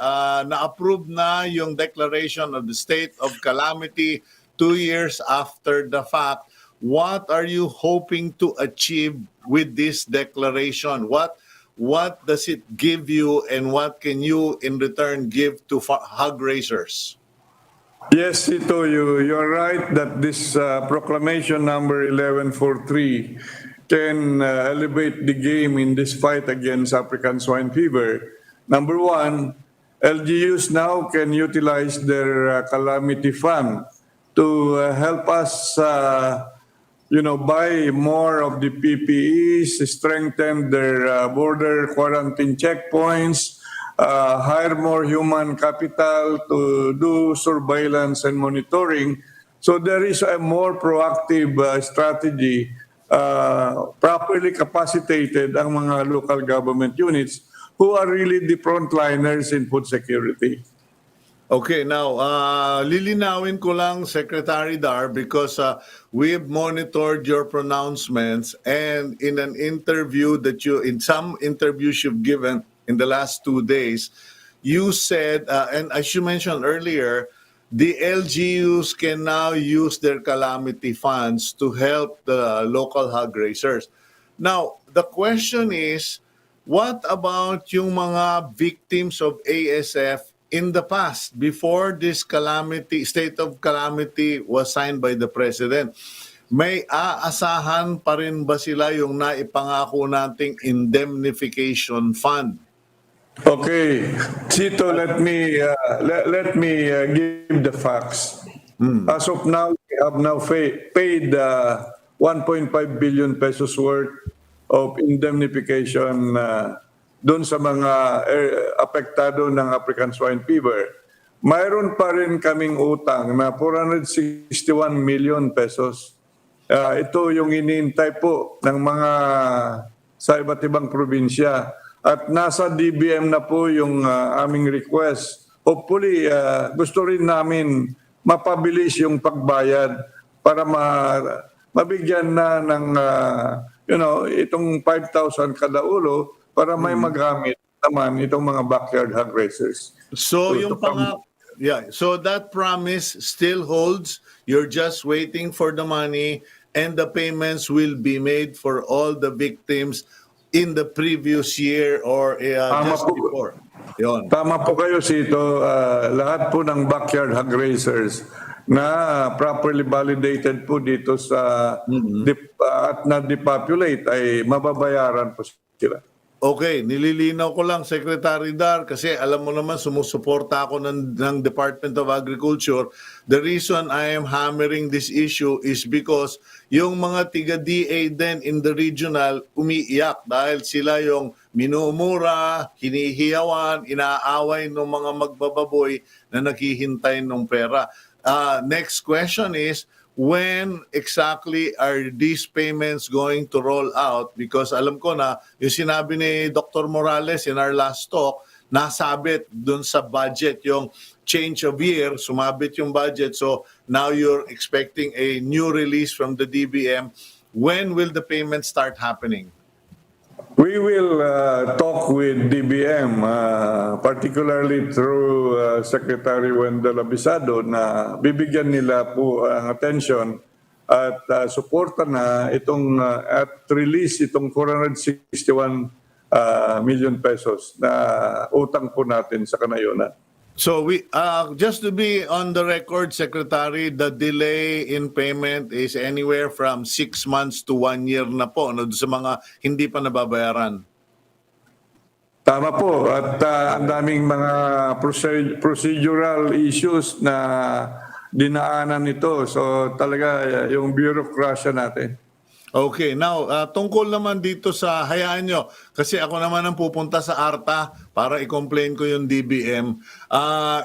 na-approve na yung declaration of the state of calamity 2 years after the fact. What are you hoping to achieve with this declaration? What does it give you, and what can you in return give to hog raisers? Yes, Cito, you're right that this proclamation number 1143 can elevate the game in this fight against African swine fever. Number one, LGUs now can utilize their calamity fund to help us buy more of the PPEs, strengthen their border quarantine checkpoints, hire more human capital to do surveillance and monitoring. So there is a more proactive strategy, properly capacitated ang mga local government units who are really the frontliners in food security. Okay, now, lilinawin ko lang, Secretary Dar, because we've monitored your pronouncements, and in some interviews you've given in the last 2 days, you said, and as you mentioned earlier, the LGUs can now use their calamity funds to help the local hog raisers. Now, the question is, what about yung mga victims of ASF in the past, before this state of calamity was signed by the President? May aasahan pa rin ba sila yung naipangako nating indemnification fund? Okay, Cito, let me give the facts. As of now, we have now paid 1.5 billion pesos worth of indemnification doon sa mga apektado ng African Swine Fever. Mayroon pa rin kaming utang na 461 million pesos. Ito yung iniintay po ng mga sa iba't ibang probinsya. At nasa DBM na po yung aming request. Hopefully, gusto rin namin mapabilis yung pagbayad para mabigyan na ng itong 5,000 kada ulo para may magamit naman itong mga backyard hog raisers. So To- yung to come- so that promise still holds. You're just waiting for the money and the payments will be made for all the victims in the previous year or Tama just po. before. Yon. Tama po kayo, Sito. Lahat po ng backyard hog raisers na properly validated po dito sa at na-depopulate ay mababayaran po sila. Okay, nililinaw ko lang, Secretary Dar, kasi alam mo naman, sumusuporta ako ng Department of Agriculture. The reason I am hammering this issue is because yung mga tiga-DA din in the regional umiiyak dahil sila yung minumura, hinihiyawan, inaaway ng mga magbababoy na naghihintay ng pera. Next question is, when exactly are these payments going to roll out? Because alam ko na yung sinabi ni Dr. Morales in our last talk, nasabit dun sa budget yung change of year, sumabit yung budget. So now you're expecting a new release from the DBM. When will the payments start happening? We will talk with DBM, particularly through Secretary Wendell Abisado, na bibigyan nila po ang attention at suporta na itong at release itong 461 million pesos na utang po natin sa kanayunan. So we just to be on the record, Secretary, the delay in payment is anywhere from 6 months to 1 year na po no, sa mga hindi pa nababayaran. Tama po, at ang daming mga procedural issues na dinaanan nito. So talaga yung bureaucracy natin. Okay, now tungkol naman dito sa hayaan nyo, kasi ako naman ang pupunta sa ARTA para i-complain ko yung DBM.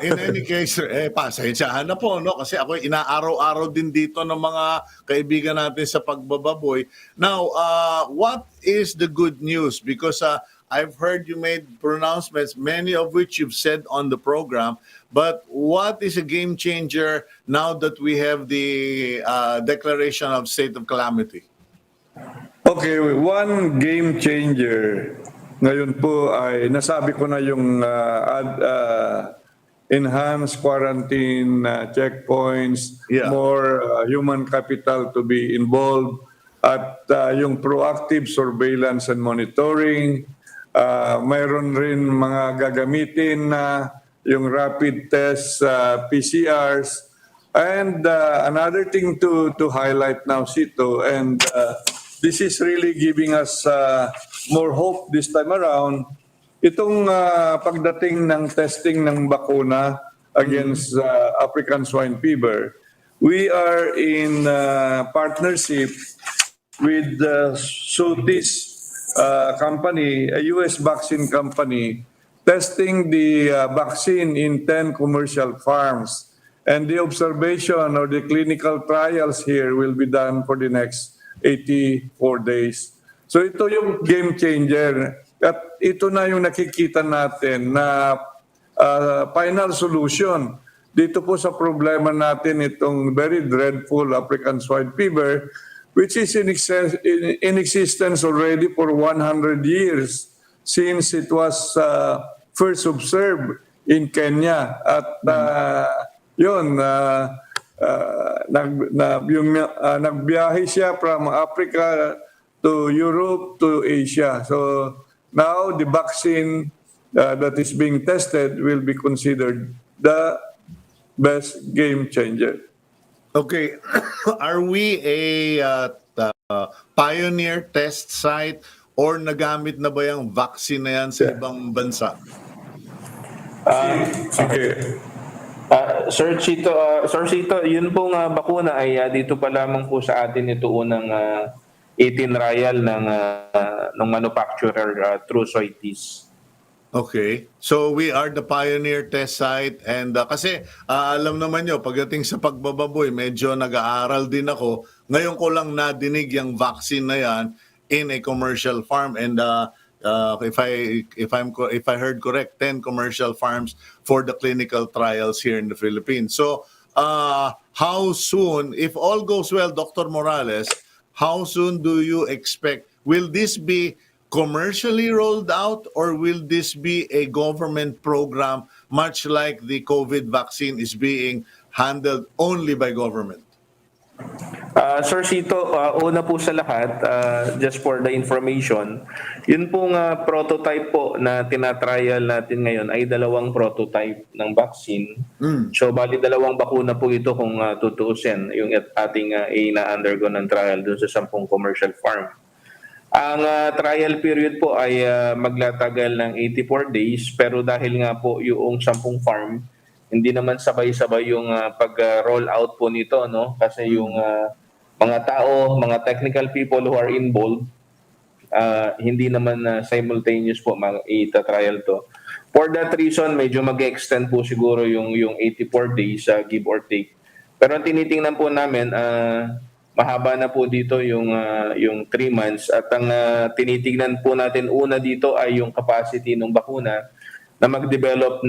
In any case, pasensyahan na po, no? Kasi ako inaaraw-araw din dito ng mga kaibigan natin sa pagbababoy. Now, what is the good news? Because I've heard you made pronouncements, many of which you've said on the program, but what is a game changer now that we have the declaration of state of calamity? Okay, one game changer ngayon po ay nasabi ko na yung enhanced quarantine checkpoints, Yeah. more human capital to be involved, at yung proactive surveillance and monitoring. Mayroon rin mga gagamitin na yung rapid test PCRs. And another thing to highlight now, Cito, and this is really giving us more hope this time around. Itong pagdating ng testing ng bakuna against African Swine Fever, we are in partnership with the Sotis company, a US vaccine company, testing the vaccine in 10 commercial farms. And the observation or the clinical trials here will be done for the next 84 days. So ito yung game changer. At ito na yung nakikita natin na final solution dito po sa problema natin itong very dreadful African Swine Fever, which is in existence already for 100 years since it was first observed in Kenya. At nagbiyahe siya from Africa to Europe to Asia. So now the vaccine that is being tested will be considered the best game changer. Okay, are we a pioneer test site or nagamit na ba yung vaccine na yan sa ibang bansa? Sige. Sir Cito, yun pong bakuna ay dito pa lamang po sa atin ito unang itinrial ng manufacturer through CITES. Okay. So we are the pioneer test site and kasi alam naman nyo, pagdating sa pagbababoy, medyo nag-aaral din ako. Ngayon ko lang nadinig yung vaccine na yan in a commercial farm and if I heard correct, 10 commercial farms for the clinical trials here in the Philippines. So how soon, if all goes well, Dr. Morales, how soon do you expect, will this be commercially rolled out or will this be a government program much like the COVID vaccine is being handled only by government? Sir Cito, una po sa lahat, just for the information, yun pong prototype po na tinatrial natin ngayon ay dalawang prototype ng vaccine. So bali dalawang bakuna po ito kung tutuusin yung ating ina-undergo ng trial dun sa 10 commercial farm. Ang trial period po ay maglatagal ng 84 days pero dahil nga po yung 10 farm, hindi naman sabay-sabay yung pag-roll out po nito, no? Kasi yung mga tao, mga technical people who are involved, hindi naman simultaneous po ita-trial to. For that reason, medyo mag-extend po siguro yung 84 days, give or take. Pero ang tinitingnan po namin, mahaba na po dito yung 3 months at ang tinitingnan po natin una dito ay yung capacity ng bakuna na mag-develop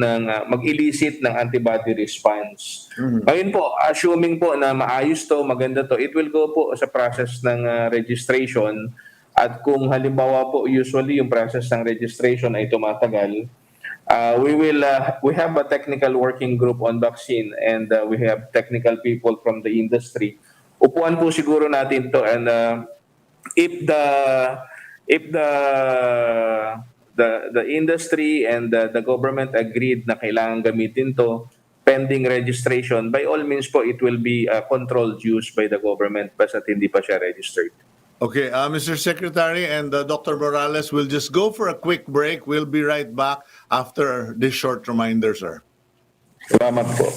mag-elicit ng antibody response. Ngayon po, assuming po na maayos to, maganda to, it will go po sa process ng registration at kung halimbawa po usually yung process ng registration ay tumatagal, we have a technical working group on vaccine and we have technical people from the industry. Upuan po siguro natin to and if the industry and the government agreed na kailangan gamitin to pending registration, by all means po it will be controlled use by the government basta't hindi pa siya registered. Okay, Mr. Secretary and Dr. Morales, we'll just go for a quick break. We'll be right back after this short reminder, sir. Salamat po.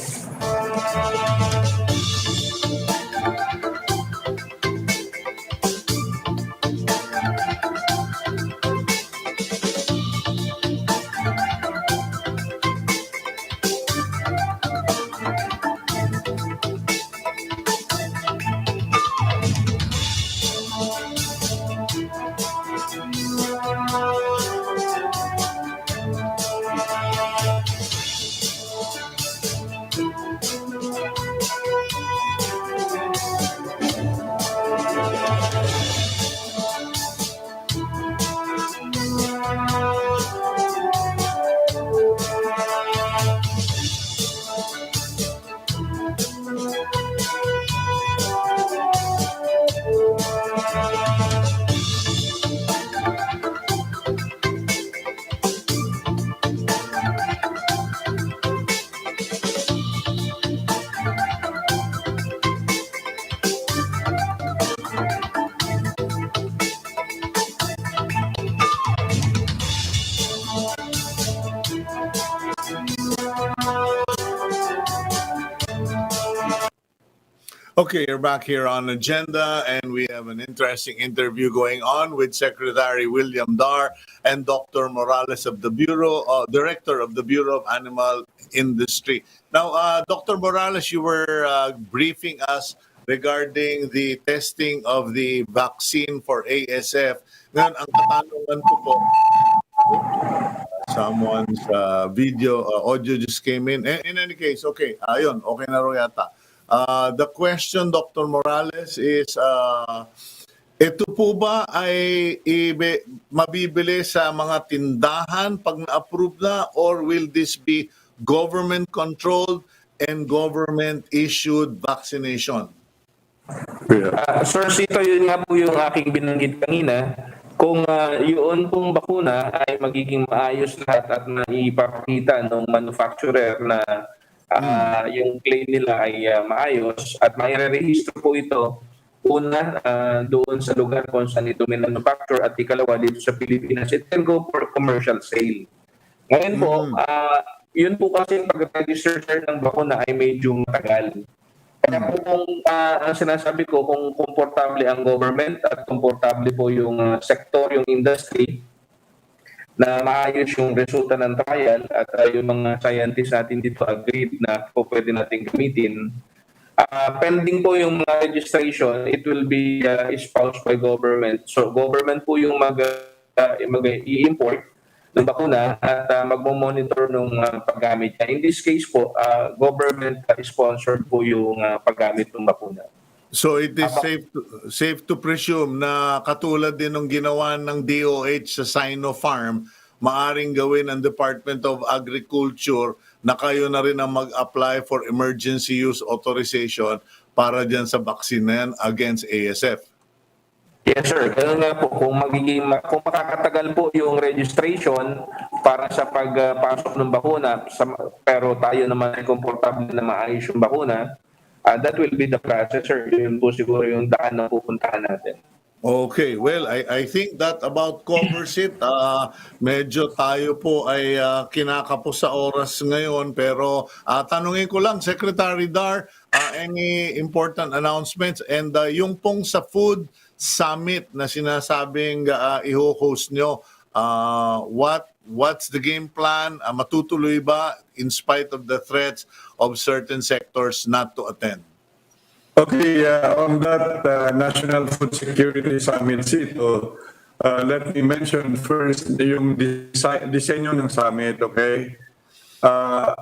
Okay, you're back here on Agenda, and we have an interesting interview going on with Secretary William Dar and Dr. Morales of the Bureau, Director of the Bureau of Animal Industry. Now, Dr. Morales, you were briefing us regarding the testing of the vaccine for ASF. Ngayon, ang katanungan ko po, someone's audio just came in. In any case, okay, ayun, okay na ro yata. The question, Dr. Morales, is ito po ba ay mabibili sa mga tindahan pag na-approve na or will this be government-controlled and government-issued vaccination? Sir Cito, yun nga po yung aking binanggit kanina. Kung yun pong bakuna ay magiging maayos lahat at maipapakita ng manufacturer na yung claim nila ay maayos at maire-register po ito una, doon sa lugar kung saan ito manufacture, at ikalawa dito sa Pilipinas, it can go for commercial sale. Ngayon po, yun po kasi pag-register sir ng bakuna ay medyo matagal. Kaya po kung ang sinasabi ko, kung komportable ang government at komportable po yung sektor, yung industry, na maayos yung resulta ng trial at yung mga scientists natin dito agreed na po pwede natin gamitin, pending po yung mga registration, it will be espoused by government. So government po yung mag-i-import ng bakuna at magmo-monitor ng paggamit niya. In this case po, government sponsored po yung paggamit ng bakuna. So it is safe to presume na katulad din ng ginawa ng DOH sa Sinopharm, maaring gawin ang Department of Agriculture na kayo na rin ang mag-apply for emergency use authorization para dyan sa vaccine na yan against ASF. Yes sir, kaya nga po kung makakatagal po yung registration para sa pagpasok ng bakuna, pero tayo naman ay komportable na maayos yung bakuna, that will be the process, sir. Yun po siguro yung daan na pupuntahan natin. Okay, well, I think that about covers it. Medyo tayo po ay kinakapos sa oras ngayon, pero tanungin ko lang, Secretary Dar, any important announcements? And yung pong sa food summit na sinasabing i-host nyo, what's the game plan? Matutuloy ba in spite of the threats of certain sectors not to attend? Okay, on that National Food Security Summit, Cito, let me mention first yung disenyo ng summit, okay?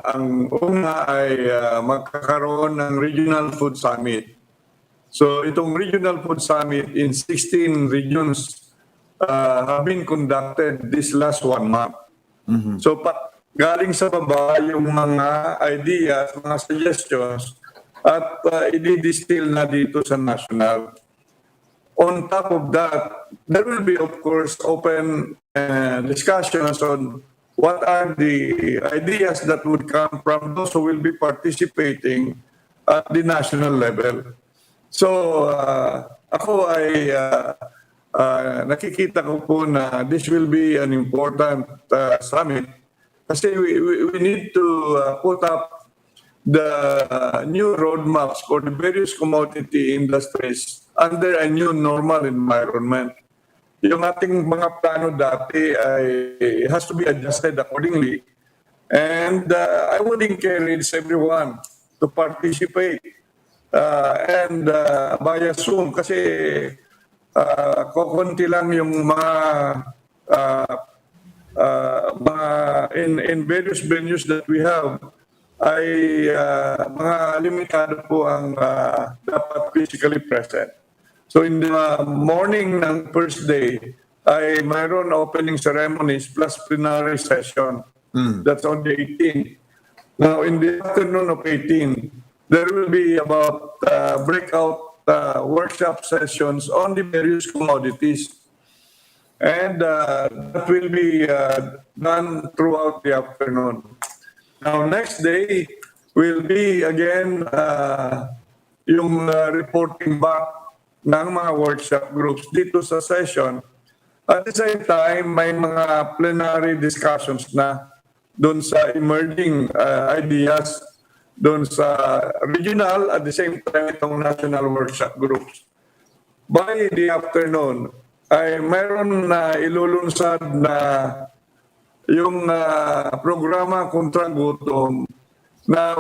Ang una ay magkakaroon ng Regional Food Summit. So itong Regional Food Summit in 16 regions have been conducted this last 1 month. Mm-hmm. So galing sa baba yung mga ideas, mga suggestions, at i-distill na dito sa national. On top of that, there will be of course open discussions on what are the ideas that would come from those who will be participating at the national level. So ako ay nakikita ko po na this will be an important summit kasi we need to put up the new roadmaps for the various commodity industries under a new normal environment. Yung ating mga plano dati ay has to be adjusted accordingly. And I would encourage everyone to participate and via Zoom kasi kukunti lang yung mga in various venues that we have ay mga limitado po ang dapat physically present. So in the morning ng first day ay mayroon opening ceremonies plus plenary session. That's on the 18th. Now in the afternoon of 18th, there will be about breakout workshop sessions on the various commodities. And that will be done throughout the afternoon. Now, next day will be again yung reporting back ng mga workshop groups dito sa session. At the same time, may mga plenary discussions na doon sa emerging ideas, doon sa regional, at the same time itong national workshop groups. By the afternoon, ay mayroon na ilulunsad na yung programa kontra gutom na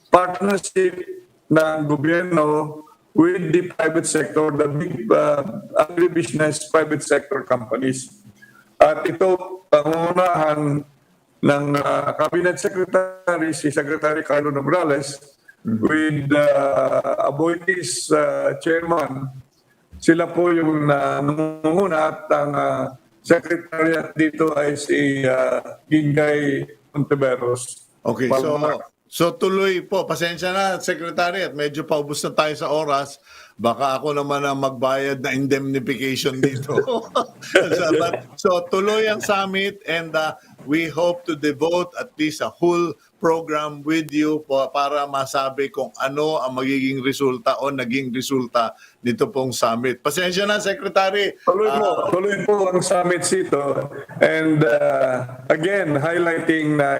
partnership ng gobyerno with the private sector, the big agribusiness private sector companies. At ito, pangunahan ng Cabinet Secretary, si Secretary Carlo Nograles, with Aboiti's chairman. Sila po yung nangunguna at ang secretariat dito ay si Gingay Monteveros. Okay, So tuloy po, pasensya na Secretary at medyo paubos na tayo sa oras. Baka ako naman ang magbayad na indemnification dito. So tuloy ang summit and we hope to devote at least a whole program with you para masabi kung ano ang magiging resulta o naging resulta nito pong summit. Pasensya na Secretary. Tuloy po ang summit, Cito. And again, highlighting na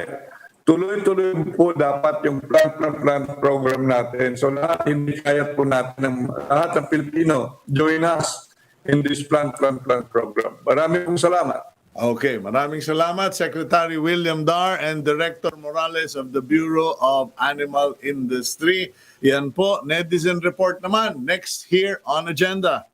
tuloy-tuloy po dapat yung plant program natin. So lahat, hindi kaya po natin, lahat ng Pilipino, join us in this plant program. Maraming salamat. Okay, maraming salamat Secretary William Dar and Director Morales of the Bureau of Animal Industry. Yan po, Netizen Report naman, next here on agenda.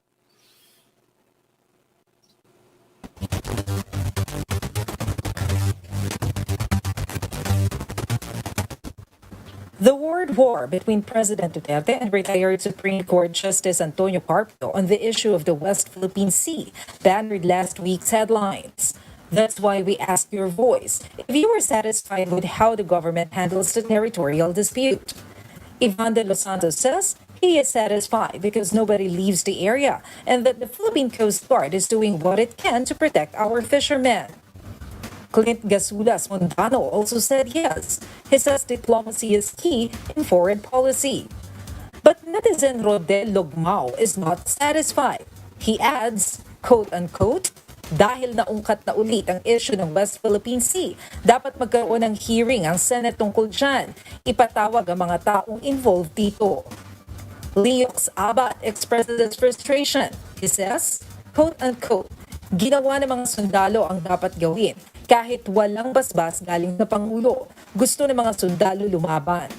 The word war between President Duterte and retired Supreme Court Justice Antonio Carpio on the issue of the West Philippine Sea bannered last week's headlines. That's why we ask your voice if you are satisfied with how the government handles the territorial dispute. Ivan de Los Santos says he is satisfied because nobody leaves the area and that the Philippine Coast Guard is doing what it can to protect our fishermen. Clint Gasulas Mondano also said yes. He says diplomacy is key in foreign policy. But netizen Rodel Logmao is not satisfied. He adds, quote-unquote, dahil naungkat na ulit ang issue ng West Philippine Sea, dapat magkaroon ng hearing ang Senate tungkol dyan. Ipatawag ang mga taong involved dito. Leox Abad expresses his frustration. He says, quote-unquote, ginawa ng mga sundalo ang dapat gawin. Kahit walang basbas galing sa Pangulo, gusto ng mga sundalo lumaban.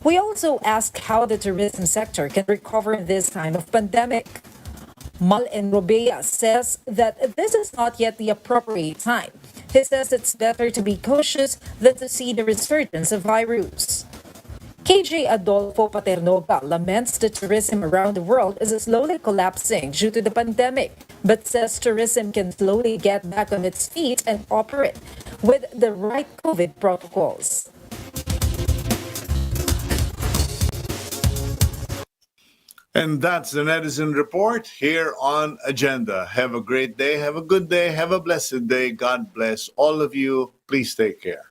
We also ask how the tourism sector can recover in this time of pandemic. Mal Enrobea says that this is not yet the appropriate time. He says it's better to be cautious than to see the resurgence of virus. KJ Adolfo Paternoga laments that tourism around the world is slowly collapsing due to the pandemic, but says tourism can slowly get back on its feet and operate with the right COVID protocols. And that's the Netizen Report here on Agenda. Have a great day, have a good day, have a blessed day. God bless all of you. Please take care.